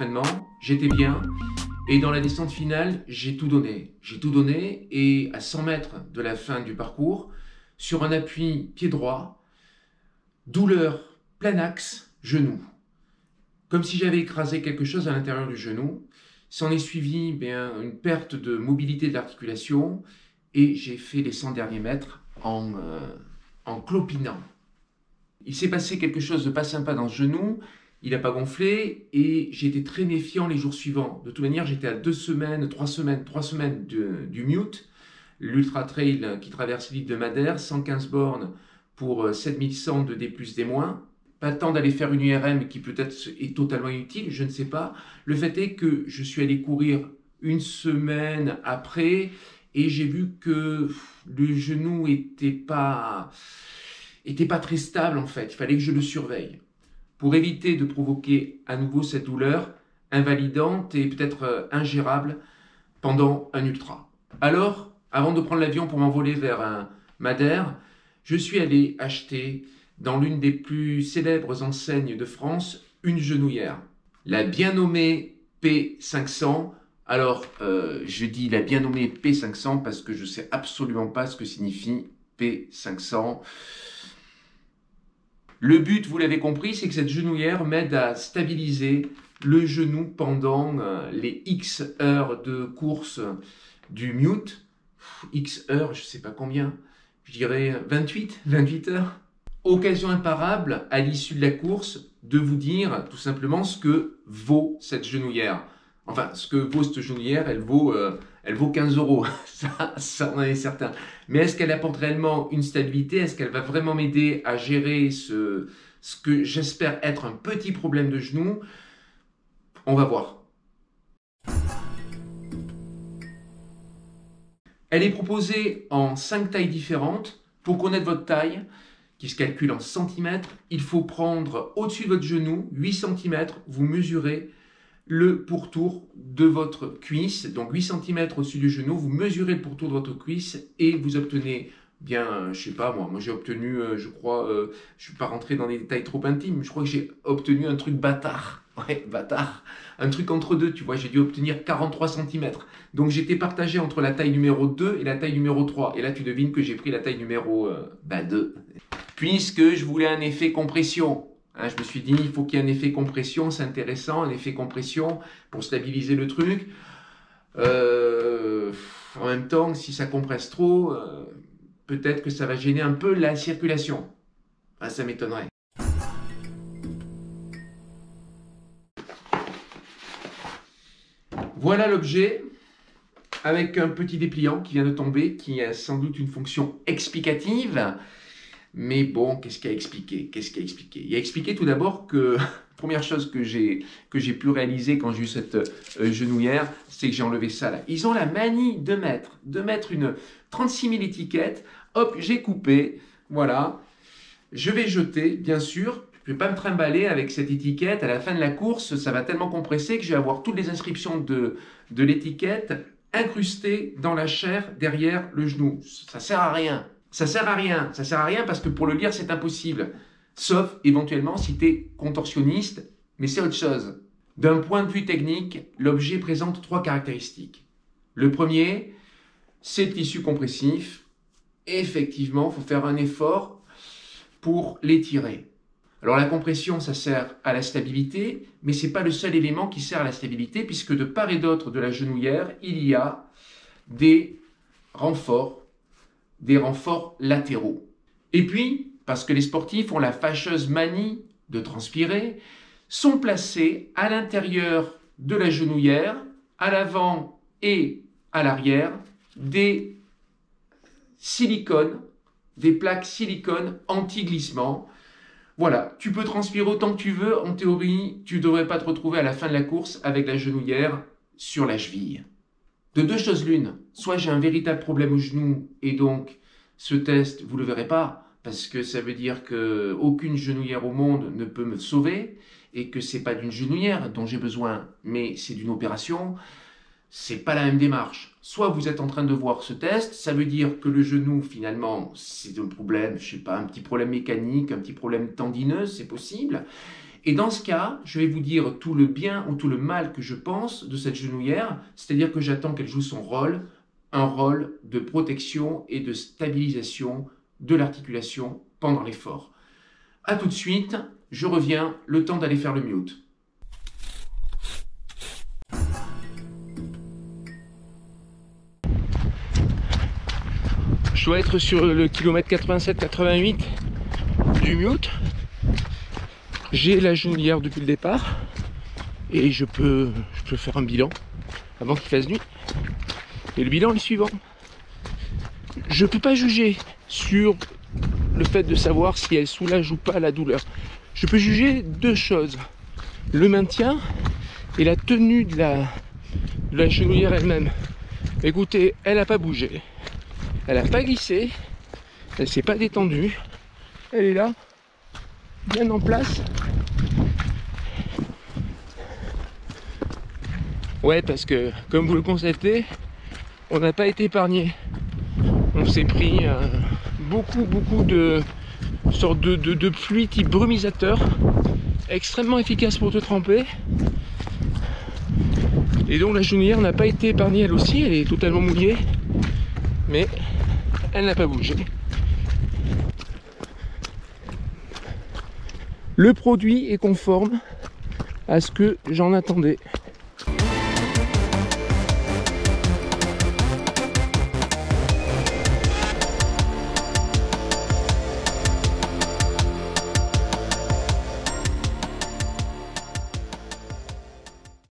l'entraînement, j'étais bien. Et dans la descente finale, j'ai tout donné. J'ai tout donné et à 100 mètres de la fin du parcours, sur un appui pied droit, douleur plein axe, genou. Comme si j'avais écrasé quelque chose à l'intérieur du genou. S'en est suivi une perte de mobilité de l'articulation et j'ai fait les 100 derniers mètres en clopinant. Il s'est passé quelque chose de pas sympa dans ce genou. Il n'a pas gonflé et j'ai été très méfiant les jours suivants. De toute manière, j'étais à 3 semaines du Mute, l'Ultra Trail qui traverse l'île de Madère, 115 bornes pour 7100 de D+, D-. Pas le temps d'aller faire une URM qui peut-être est totalement inutile, je ne sais pas. Le fait est que je suis allé courir une semaine après et j'ai vu que le genou était pas très stable en fait. Il fallait que je le surveille pour éviter de provoquer à nouveau cette douleur invalidante et peut-être ingérable pendant un ultra. Alors, avant de prendre l'avion pour m'envoler vers Madère, je suis allé acheter dans l'une des plus célèbres enseignes de France une genouillère, la bien nommée P500. Alors, je dis la bien nommée P500 parce que je ne sais absolument pas ce que signifie P500. Le but, vous l'avez compris, c'est que cette genouillère m'aide à stabiliser le genou pendant les X heures de course du Mute. X heures, je ne sais pas combien, je dirais 28 heures. Occasion imparable, à l'issue de la course, de vous dire tout simplement ce que vaut cette genouillère. Enfin, ce que vaut cette genouillère, elle vaut 15 €. Ça, on en est certain. Mais est-ce qu'elle apporte réellement une stabilité? Est-ce qu'elle va vraiment m'aider à gérer ce que j'espère être un petit problème de genou? On va voir. Elle est proposée en 5 tailles différentes. Pour connaître votre taille, qui se calcule en centimètres, il faut prendre au-dessus de votre genou 8 cm, vous mesurez le pourtour de votre cuisse, donc 8 cm au-dessus du genou, vous mesurez le pourtour de votre cuisse et vous obtenez je sais pas moi j'ai obtenu, je crois, je ne suis pas rentré dans des détails trop intimes, mais je crois que j'ai obtenu un truc bâtard, ouais, bâtard, un truc entre deux, tu vois, j'ai dû obtenir 43 cm. Donc j'étais partagé entre la taille numéro 2 et la taille numéro 3, et là tu devines que j'ai pris la taille numéro 2. Puisque je voulais un effet compression. Je me suis dit, il faut qu'il y ait un effet compression, c'est intéressant, un effet compression pour stabiliser le truc. En même temps, si ça compresse trop, peut-être que ça va gêner un peu la circulation. Ça m'étonnerait. Voilà l'objet, avec un petit dépliant qui vient de tomber, qui a sans doute une fonction explicative. Mais bon, qu'est-ce qu'il a expliqué? Il a expliqué tout d'abord que, première chose que j'ai pu réaliser quand j'ai eu cette genouillère, c'est que j'ai enlevé ça là. Ils ont la manie de mettre une 36 000 étiquettes. Hop, j'ai coupé, voilà. Je vais jeter, bien sûr. Je ne vais pas me trimballer avec cette étiquette. À la fin de la course, ça va tellement compresser que je vais avoir toutes les inscriptions de l'étiquette incrustées dans la chair derrière le genou. Ça sert à rien. Ça sert à rien parce que pour le lire, c'est impossible. Sauf éventuellement si tu es contorsionniste, mais c'est autre chose. D'un point de vue technique, l'objet présente 3 caractéristiques. Le premier, c'est le tissu compressif. Effectivement, il faut faire un effort pour l'étirer. Alors la compression, ça sert à la stabilité, mais ce n'est pas le seul élément qui sert à la stabilité, puisque de part et d'autre de la genouillère, il y a des renforts latéraux. Et puis, parce que les sportifs ont la fâcheuse manie de transpirer, sont placés à l'intérieur de la genouillère, à l'avant et à l'arrière, des plaques silicone anti-glissement. Voilà, tu peux transpirer autant que tu veux, en théorie, tu ne devrais pas te retrouver à la fin de la course avec la genouillère sur la cheville. De 2 choses l'une, soit j'ai un véritable problème au genou et donc ce test, vous ne le verrez pas parce que ça veut dire qu'aucune genouillère au monde ne peut me sauver et que ce n'est pas d'une genouillère dont j'ai besoin, mais c'est d'une opération. C'est pas la même démarche. Soit vous êtes en train de voir ce test, ça veut dire que le genou, finalement, c'est un problème, je sais pas, un petit problème mécanique, un petit problème tendineux, c'est possible. Et dans ce cas, je vais vous dire tout le bien ou tout le mal que je pense de cette genouillère, c'est-à-dire que j'attends qu'elle joue son rôle, un rôle de protection et de stabilisation de l'articulation pendant l'effort. A tout de suite, je reviens, le temps d'aller faire le mute. Je dois être sur le kilomètre 87-88 du mute. J'ai la genouillère depuis le départ et je peux faire un bilan avant qu'il fasse nuit. Et le bilan est le suivant. Je ne peux pas juger sur le fait de savoir si elle soulage ou pas la douleur. Je peux juger deux choses. Le maintien et la tenue de la genouillère elle-même. Écoutez, elle n'a pas bougé. Elle n'a pas glissé. Elle ne s'est pas détendue. Elle est là, bien en place. Ouais, parce que, comme vous le constatez, on n'a pas été épargné. On s'est pris beaucoup de sortes de pluie type brumisateur, extrêmement efficace pour te tremper. Et donc la genouillère n'a pas été épargnée elle aussi, elle est totalement mouillée, mais elle n'a pas bougé. Le produit est conforme à ce que j'en attendais.